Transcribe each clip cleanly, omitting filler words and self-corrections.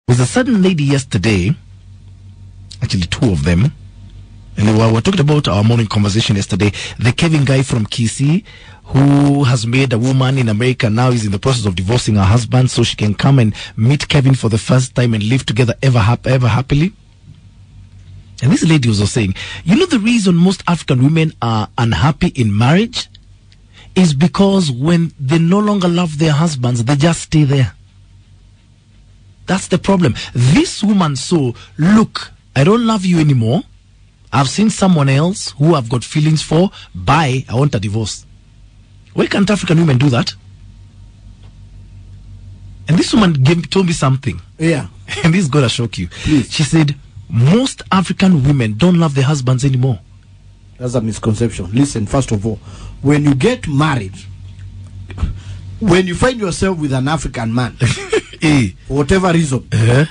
There's a certain lady yesterday, actually two of them, and we were talking about our morning conversation yesterday. The Kevin guy from Kisii, who has made a woman in America, now is in the process of divorcing her husband so she can come and meet Kevin for the first time and live together ever happily. And this lady was saying, you know, the reason most African women are unhappy in marriage is because when they no longer love their husbands, they just stay there. That's the problem. This woman saw, look, I don't love you anymore. I've seen someone else who I've got feelings for. Bye, I want a divorce. Why can't African women do that? And this woman told me something. Yeah. And this is going to shock you. Please. She said, most African women don't love their husbands anymore. That's a misconception. Listen, first of all, when you get married, when you find yourself with an African man, for whatever reason,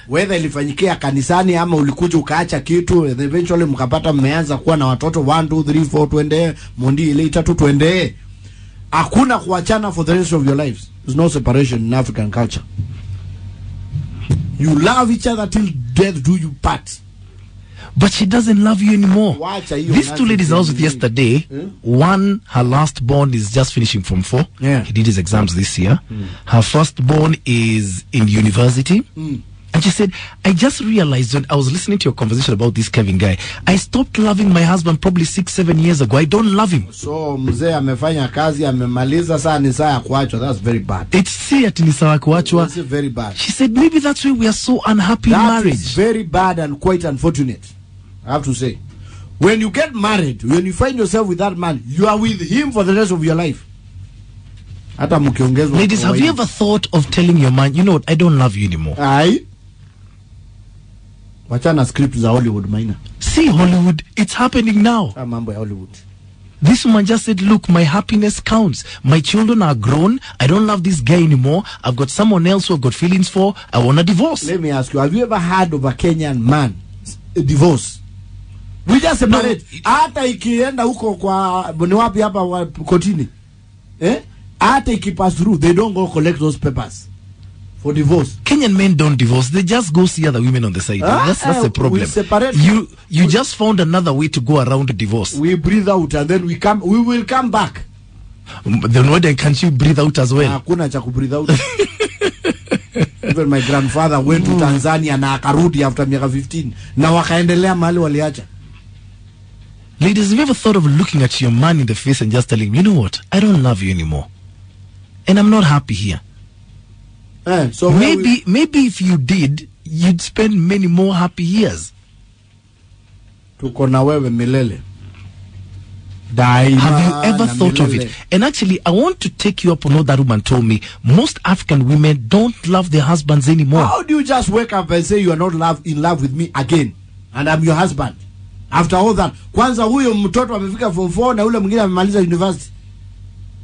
whether ilifanyikia kanisani ama ulikuja ukaacha kitu, and eventually mkapata mmeanza kuwa na watoto 1 2 3 4 twende mondi ile itatu twende, hakuna kuachana for the rest of your lives. There's no separation in African culture. You love each other till death do you part. But she doesn't love you anymore. These two ladies I was with yesterday, one, her last born is just finishing Form 4. Yeah. He did his exams this year. Her firstborn is in university. And she said, I just realized when I was listening to your conversation about this Kevin guy, I stopped loving my husband probably 6-7 years ago. I don't love him. So mzee amefanya kazi, amemaliza saa ni saa ya kuachwa. That's very bad. It's serious ni saa ya kuachwa. That's very bad. She said maybe that's why we are so unhappy in marriage. That is very bad and quite unfortunate, I have to say. When you get married, when you find yourself with that man, you are with him for the rest of your life. Ladies, have you ever thought of telling your man, you know what, I don't love you anymore? Aye. Wachana scripts za Hollywood, minor. See, Hollywood, it's happening now. Mambo ya Hollywood. This woman just said, look, my happiness counts. My children are grown. I don't love this guy anymore. I've got someone else who I've got feelings for. I want a divorce. Let me ask you, have you ever heard of a Kenyan man a divorce? We just separate. Hata ikienda huko kwa ni wapi hapa kotini. Hata ikipass through, they don't go collect those papers for divorce. Kenyan men don't divorce. They just go see other women on the side. That's the problem. We separate. You just found another way to go around the divorce. We breathe out and then we will come back. Then why can't you breathe out as well? Hakuna cha breathe out. Even my grandfather went to Tanzania na akarudi after miaka 15 na wakaendelea mahali waliacha. Ladies, have you ever thought of looking at your man in the face and just telling him, you know what, I don't love you anymore and I'm not happy here? So maybe if you did, you'd spend many more happy years. Tuko na wewe milele. Have you ever thought of it? And actually, I want to take you up on what that woman told me. Most African women don't love their husbands anymore. How do you just wake up and say you are not in love with me again and I'm your husband? After all that, kwanza huyo mtoto amefika Form 4 na ule mwingine amemaliza university.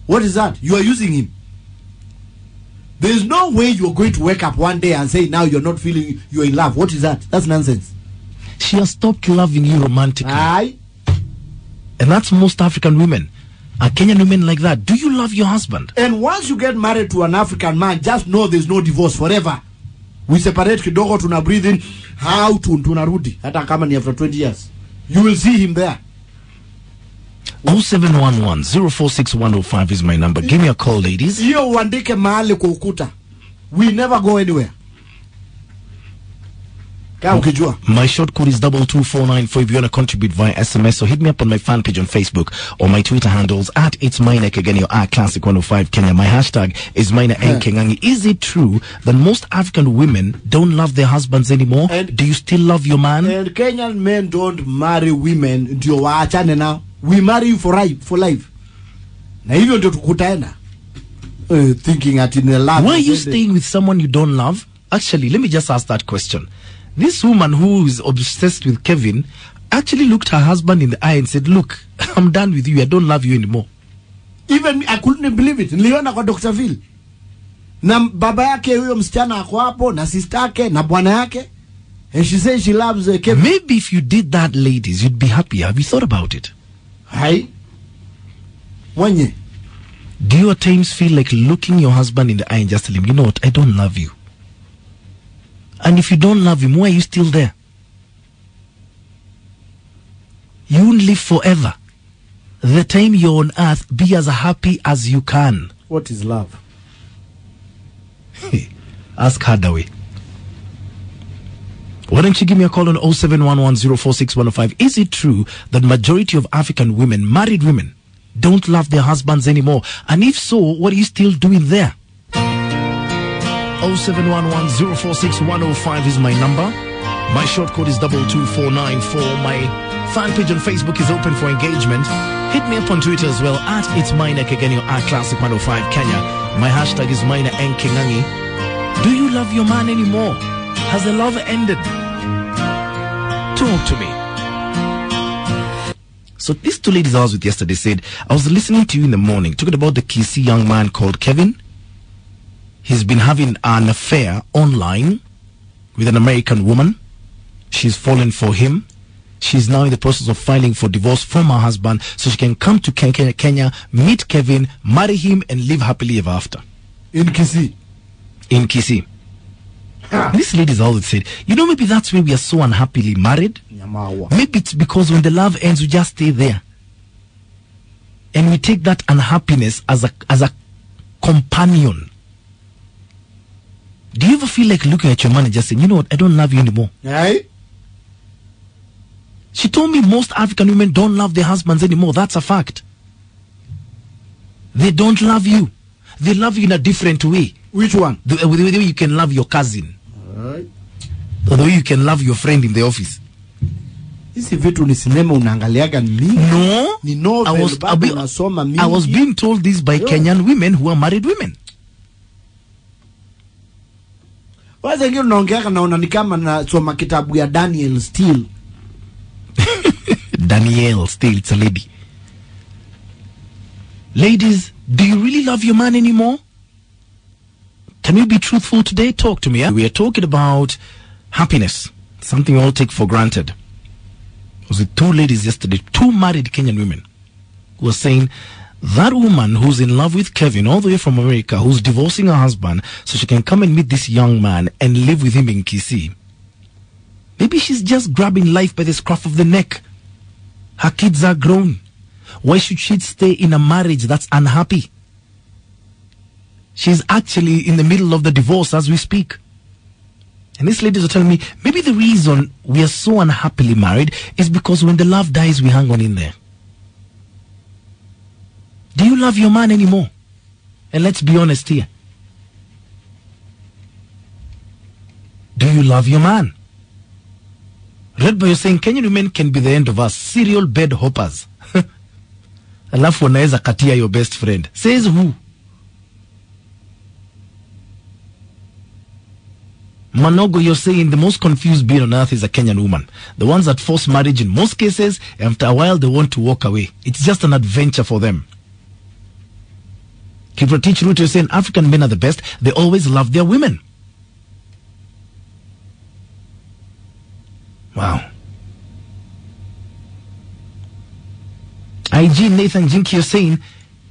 What is that? You are using him. There is no way you are going to wake up one day and say now you're not feeling you're in love. What is that? That's nonsense. She has stopped loving you romantically. Aye. And that's most African women. Are Kenyan women like that? Do you love your husband? And once you get married to an African man, just know there's no divorce forever. We separate kidogo, tuna breathe in, how tunarudi. Hata kama ni after 20 years. You will see him there. 0711-046105 is my number. Give me a call, ladies. Hiyo uandike mahali kwa ukuta. We never go anywhere. My short code is 22494 if you want to contribute via SMS. So hit me up on my fan page on Facebook or my Twitter handles at It's Mainek. Again, your Classic 105 Kenya. My hashtag is Maina Nkengangi. Is it true that most African women don't love their husbands anymore? And do you still love your man? And Kenyan men don't marry women ndio waachane now. We marry you for life. Na hivyo ndio tukutaenda. Thinking at in a love. Why are you staying with someone you don't love? Actually, let me just ask that question. This woman who is obsessed with Kevin actually looked her husband in the eye and said, look, I'm done with you. I don't love you anymore. Even me, I couldn't believe it. Niliona kwa Dr. Phil. Na baba yake huyo msichana ako hapo, na sister yake, na bwana yake. And she says she loves Kevin. Maybe if you did that, ladies, you'd be happier. Have you thought about it? Hi. Wanye. Do you at times feel like looking your husband in the eye and just tell him, you know what, I don't love you. And if you don't love him, why are you still there? You won't live forever. The time you're on earth, be as happy as you can. What is love? Ask Hardaway. Why don't you give me a call on 0711046105? Is it true that majority of African women, married women, don't love their husbands anymore? And if so, what are you still doing there? 0711046105 is my number. My short code is 22494. My fan page on Facebook is open for engagement. Hit me up on Twitter as well at It's Minor Kegenio at Classic 105 Kenya. My hashtag is Minor Nkengangi. Do you love your man anymore? Has the love ended? Talk to me. So these two ladies I was with yesterday said, I was listening to you in the morning talking about the Kisii young man called Kevin. He's been having an affair online with an American woman. She's fallen for him. She's now in the process of filing for divorce from her husband so she can come to Kenya, meet Kevin, marry him, and live happily ever after. In Kisii. In Kisii. These ladies always said, you know, maybe that's why we are so unhappily married. Maybe it's because when the love ends, we just stay there. And we take that unhappiness as a companion. Do you ever feel like looking at your man and just saying, you know what, I don't love you anymore? Hey? She told me most African women don't love their husbands anymore. That's a fact. They don't love you. They love you in a different way. Which one? The way you can love your cousin. Alright. Or the way you can love your friend in the office. Hizi vitu ni sinema unaangaliaga mingi. No. Ni novel bado unasoma mingi. I was being told this by Kenyan women who are married women. Waza ngine unaongeaka naona ni kama nasoma kitabu ya Daniel Steele. Danielle Steele, it's a lady. Ladies, do you really love your man anymore? Can you be truthful today? Talk to me. Eh? We are talking about happiness, something we all take for granted. It was with two ladies yesterday, two married Kenyan women, who were saying that woman who's in love with Kevin all the way from America, who's divorcing her husband so she can come and meet this young man and live with him in Kisii. Maybe she's just grabbing life by the scruff of the neck. Her kids are grown. Why should she stay in a marriage that's unhappy? She's actually in the middle of the divorce as we speak. And these ladies are telling me, maybe the reason we are so unhappily married is because when the love dies, we hang on in there. Do you love your man anymore? And let's be honest here. Do you love your man? Red Boy is saying Kenyan women can be the end of us. Serial bed hoppers. Alafu wanaweza katia your best friend. Says who? Manogo, you're saying the most confused being on earth is a Kenyan woman. The ones that force marriage in most cases, after a while they want to walk away. It's just an adventure for them. Kiprotich Ruto is saying African men are the best. They always love their women. Wow. IG Nathan Jinky is saying,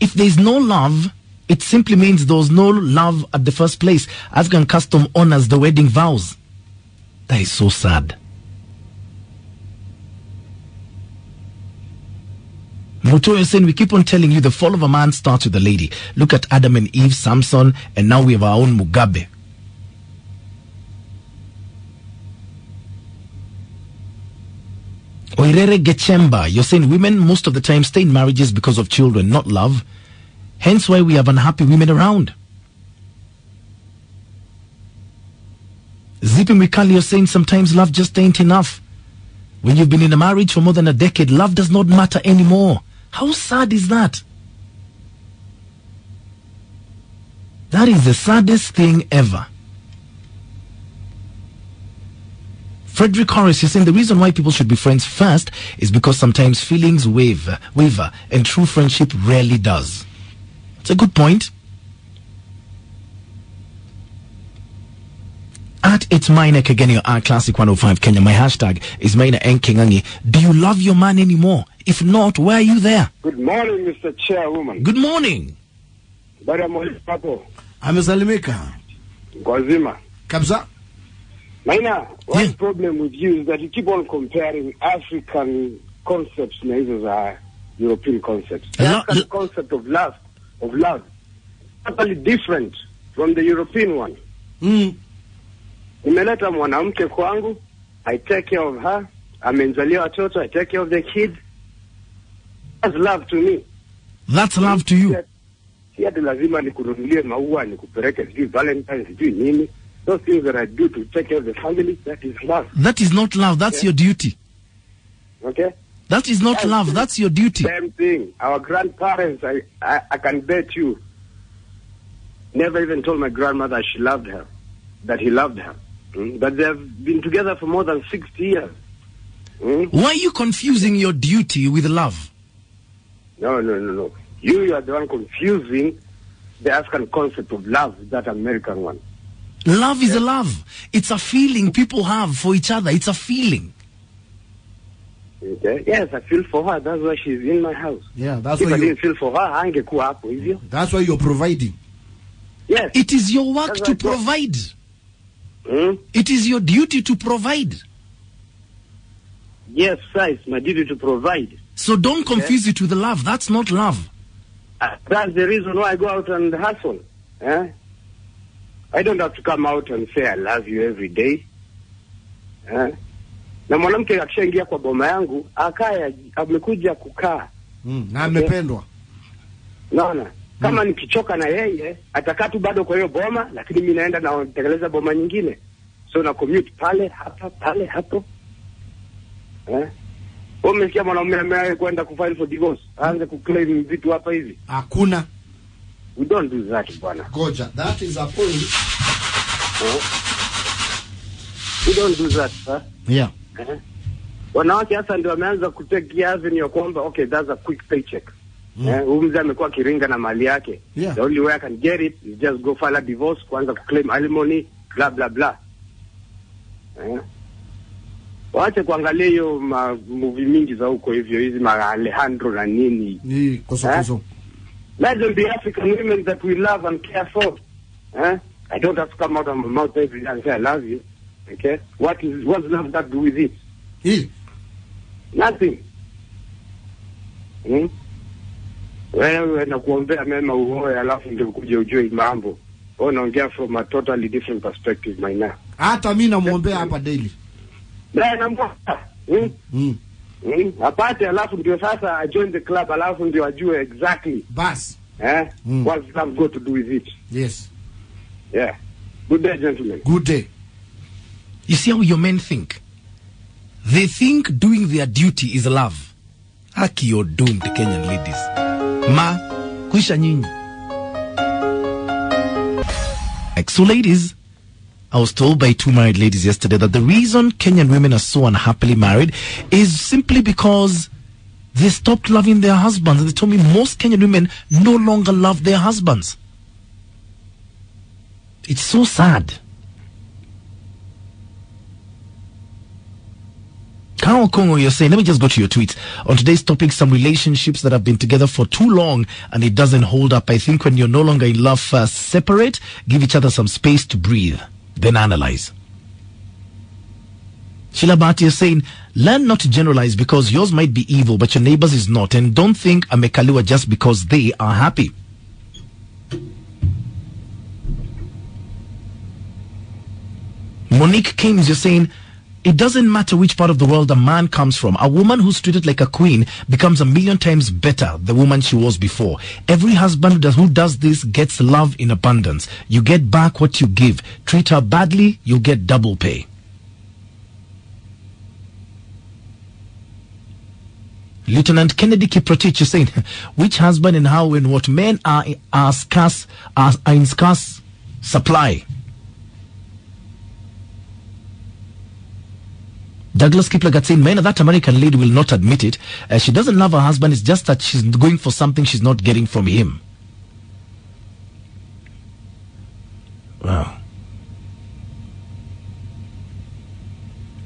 if there is no love, it simply means there was no love at the first place. African custom honors the wedding vows. That is so sad. Muto is saying, we keep on telling you the fall of a man starts with a lady. Look at Adam and Eve, Samson, and now we have our own Mugabe. Oirere Gechemba, you're saying women most of the time stay in marriages because of children, not love. Hence why we have unhappy women around. Zipping Mikali, you're saying sometimes love just ain't enough. When you've been in a marriage for more than a decade, love does not matter anymore. How sad is that? That is the saddest thing ever. Frederick Horace is saying the reason why people should be friends first is because sometimes feelings waver, and true friendship rarely does. It's a good point. At It's Minor Kegenio at Classic 105 Kenya, my hashtag is Minor Nkengangi. Do you love your man anymore? If not, why are you there? Good morning, Mr. Chairwoman. Good morning. Bada mwezi papo. Amesalimika. Kwa zima. Kabisa. Maina, one problem with you is that you keep on comparing African concepts na hizo za European concepts. The African concept of love totally different from the European one. Nimeleta mwanamke kwangu, I take care of her, amenzalia watoto, I take care of the kids. That's love to me. That's love to you. Si ati lazima nikununulie maua, nikupeleke sijui Valentine's, sijui nini. Those things that I do to take care of the family, that is love. That is not love, that's your duty. Okay? That is not love, that's your duty. Same thing. Our grandparents, I can bet you, never even told my grandmother she loved her, that he loved her. But they have been together for more than 60 years. Why are you confusing your duty with love? No. You are the one confusing the African concept of love, that American one. Love is a love. It's a feeling people have for each other. It's a feeling. Okay. Yes, I feel for her. That's why she's in my house. Yeah, that's if why I didn't feel for her, that's why you're providing. Yes. It is your work to provide. It is your duty to provide. Yes, sir, it's my duty to provide. So don't confuse it with love. That's not love. That's the reason why I go out and hustle. I don't have to come out and say I love you every day. Na mwanamke akishaingia kwa boma yangu, akaya amekuja kukaa. Na amependwa. Naona. Kama nikichoka na yeye, atakaa tu bado kwa hiyo boma, lakini mimi naenda na tekeleza boma nyingine. So na commute pale hapo. Umesikia mwanaume amewahi kwenda kufile for divorce, aanze kuclaim vitu hapa hivi? Hakuna. We don't do that, bwana. Goja, that is a point. We don't do that, sir. Yeah. Wanawake hasa ndio wameanza kutake avenue ya kwamba okay, that's a quick paycheck. Mzee amekuwa kiringa na mali yake. Yeah. The only way I can get it is just go file a divorce, kwanza kuclaim alimony, blah blah blah. Waache kuangalia hiyo movie mingi za huko hivyo, hizi Alejandro na nini. Ni koso. Let them be African women that we love and care for. I don't have to come out of my mouth every day and say I love you. Okay? What's love got to do with it? Nothing. Wewe na kuombea mema uoe alafu ndio kuja ujue mambo. Wewe unaongea from a totally different perspective, my man. Hata mimi namuombea hapa daily. Apate alafu ndio sasa I join the club alafu ndio ajue exactly. Bas. What's love got to do with it? Yes. Yeah. Good day, gentlemen. Good day. You see how your men think? They think doing their duty is love. Haki, you're doomed, Kenyan ladies. Ma, kuisha nyinyi. So ladies, I was told by two married ladies yesterday that the reason Kenyan women are so unhappily married is simply because they stopped loving their husbands. And they told me most Kenyan women no longer love their husbands. It's so sad. Carol Kongo, you're saying, let me just go to your tweets. On today's topic, some relationships that have been together for too long and it doesn't hold up. I think when you're no longer in love, first separate, give each other some space to breathe, then analyze. Sheila Bhatti is saying, learn not to generalize because yours might be evil, but your neighbor's is not. And don't think amekaliwa just because they are happy. Monique Keynes, you're saying, it doesn't matter which part of the world a man comes from. A woman who's treated like a queen becomes 1,000,000 times better the woman she was before. Every husband who does this gets love in abundance. You get back what you give. Treat her badly, you'll get double pay. Lieutenant Kennedy Kiprotich is saying, which husband and how and what men are scarce, are in scarce supply. Douglas Kiplagat saying, man, that American lady will not admit it. She doesn't love her husband. It's just that she's going for something she's not getting from him. Wow.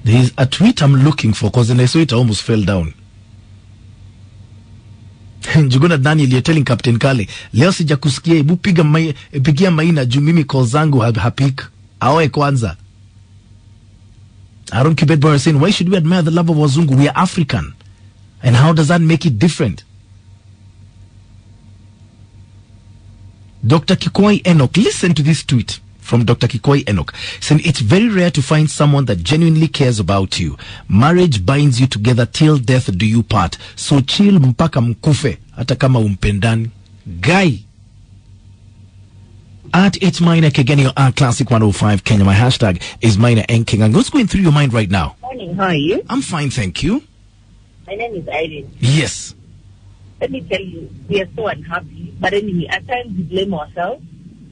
There's a tweet I'm looking for because when I saw it, I almost fell down. Njuguna Daniel, you're telling Captain Kale, leo sija kusikia, ibu pigia Maina juu mimi call zangu hapik. Awe kwanza. Aaron Kibetbauer is saying, why should we admire the love of Wazungu? We are African. And how does that make it different? Dr. Kikoi Enoch, listen to this tweet from Dr. Kikoi Enoch, saying it's very rare to find someone that genuinely cares about you. Marriage binds you together till death do you part. So chill mpaka mkufe, hata kama umpendani. Guy. At It's Minor again, your Classic 105 Kenya. My hashtag is Minor and King. And what's going through your mind right now? Morning, how are you? I'm fine, thank you. My name is Irene. Yes. Let me tell you, we are so unhappy. But anyway, at times we blame ourselves.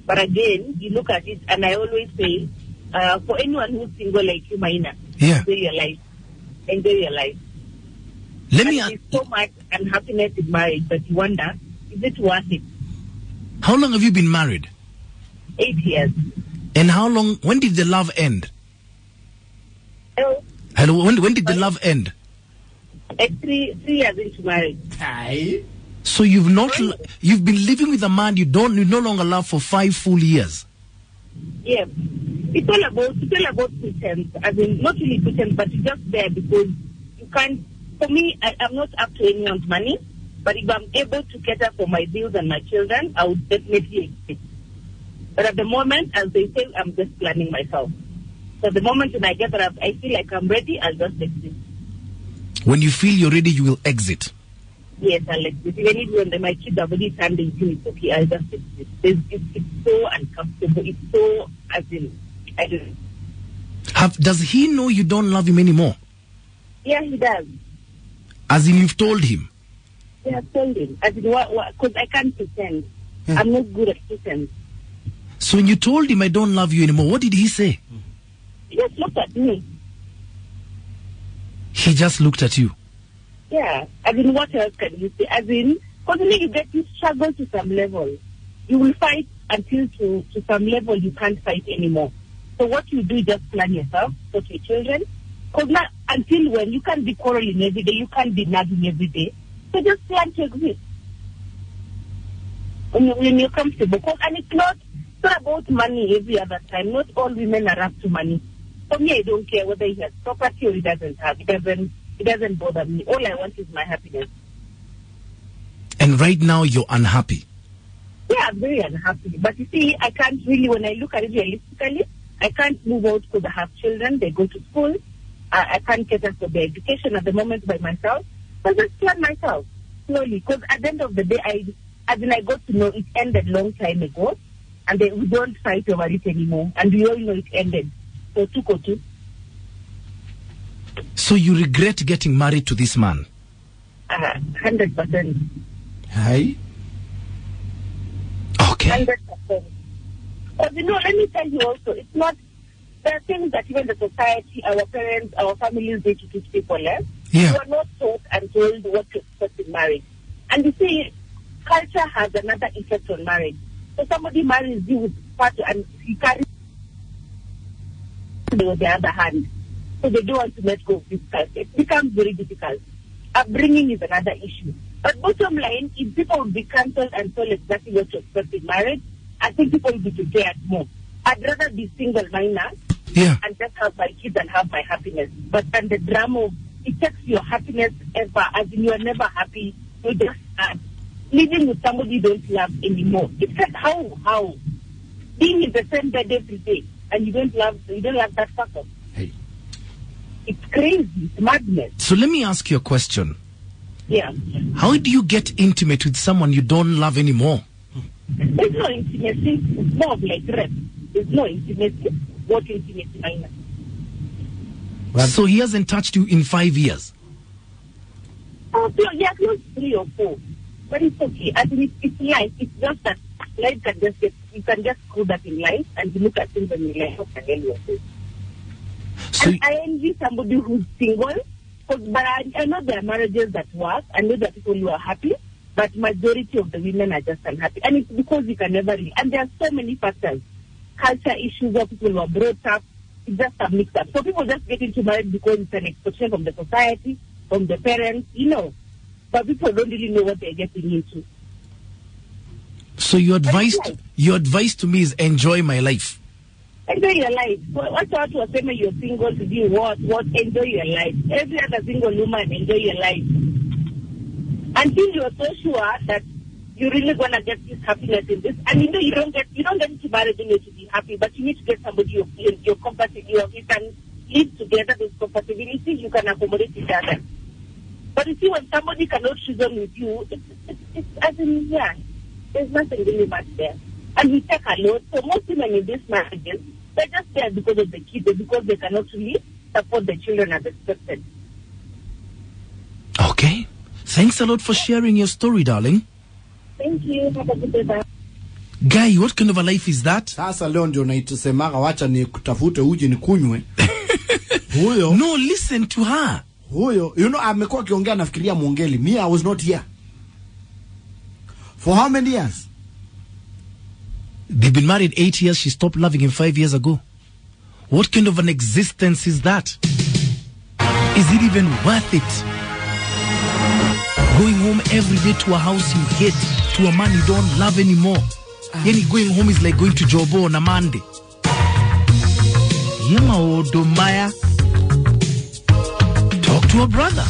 But again, you look at it, and I always say, for anyone who's single like you, Maina, yeah, enjoy your life. Enjoy your life. There's so much unhappiness in marriage, but you wonder, is it worth it? How long have you been married? 8 years. And how long, when did the love end? Hello, when did the love end? 3 years into marriage. So you've been living with a man you no longer love for 5 full years. Yeah, it's all about pretense. I mean, not really pretense, but it's just there because you can't. For me, I'm not up to anyone's money, but if I'm able to cater for my bills and my children, I would definitely exist. But at the moment, as they say, I'm just planning myself. So the moment when I get that I feel like I'm ready, I'll just exist. When you feel you're ready, you will exit. Yes, I'll exit. Even if when my kids are already turned 18, it's okay. I'll just exit. It's so uncomfortable. It's so, I don't know. Does he know you don't love him anymore? Yeah, he does. As in, you've told him? Yeah, I've told him. As in, because I can't pretend. Yeah. I'm not good at pretense. So when you told him I don't love you anymore, what did he say? He just looked at me. He just looked at you? Yeah. As in, what else can you say? As in, because you struggle to some level. You will fight until to some level you can't fight anymore. So what you do is just plan yourself, talk to your children. Because not until when you can't be quarreling every day, you can't be nagging every day. So just plan to exist. When you're comfortable. And it's not about money every other time. Not all women are up to money. For me, I don't care whether he has property or he doesn't have. It doesn't bother me. All I want is my happiness. And right now, you're unhappy? Yeah, I'm very unhappy. But you see, I can't really, when I look at it realistically, I can't move out because I have children. They go to school. I can't cater for their education at the moment by myself. So I just plan myself slowly. Because at the end of the day, I got to know it ended long time ago. And we don't fight over it anymore. And we all know it ended. So 2-2. So you regret getting married to this man? 100%. Hi. Okay. 100%. But let me tell you also, it's not, there are things that even the society, our parents, our families need to teach people. Yeah. You are not taught and told what to expect in marriage. And you see, culture has another effect on marriage. So somebody marries you with part and he carries on the other hand. So they don't want to let go of this culture. It becomes very difficult. Upbringing is another issue. But bottom line, if people would be cancelled and told exactly what to expect in marriage, I think people will be prepared more. I'd rather be single minor and just have my kids and have my happiness. But then the drama of it takes your happiness ever, as in you are never happy. You just living with somebody you don't love anymore. It's like how being in the same bed every day and you don't love that person. Hey. It's crazy. It's madness. So let me ask you a question. Yeah. How do you get intimate with someone you don't love anymore? There's no intimacy. It's more of like rest. There's no intimacy. What intimacy I know. So he hasn't touched you in 5 years? Yeah, close 3 or 4. But it's okay. I think it's life. It's just that life can just you can just screw that in life and you look at things and you're like, what can yourself? So I envy somebody who's single, but I know there are marriages that work. I know there are people who are happy, but majority of the women are just unhappy. And it's because you can never really, and there are so many factors. Culture issues where people were brought up, it's just a mix up. So people just get into marriage because it's an expectation from the society, from the parents, but people don't really know what they're getting into. So your advice to me is enjoy my life. Enjoy your life. What was saying you're single to do what? Enjoy your life. Every other single woman, enjoy your life. Until you're so sure that you're really gonna get this happiness in this, and you don't get into marriage to be happy, but you need to get somebody you're compatible. You can live together with compatibility. You can accommodate each other. But you see, when somebody cannot reason with you, it's as in there's nothing really much there. And we take a lot. So most women in these marriages, they're just there because of the kids, because they cannot really support the children as expected. Okay. Thanks a lot for sharing your story, darling. Thank you. Have a good day. Bye. Guy, what kind of a life is that? Sasa leo ndio naitusemaga wacha ni kutafute uji ni kunywe. Huyo. No, listen to her. Huyo, amekuwa akiongea nafikiria muongeli. Me, I was not here. For how many years? They've been married 8 years. She stopped loving him 5 years ago. What kind of an existence is that? Is it even worth it? Going home every day to a house you hate, to a man you don't love anymore. Yani going home is like going to Jobo on a Monday. Yema Odomaya. Talk to a brother.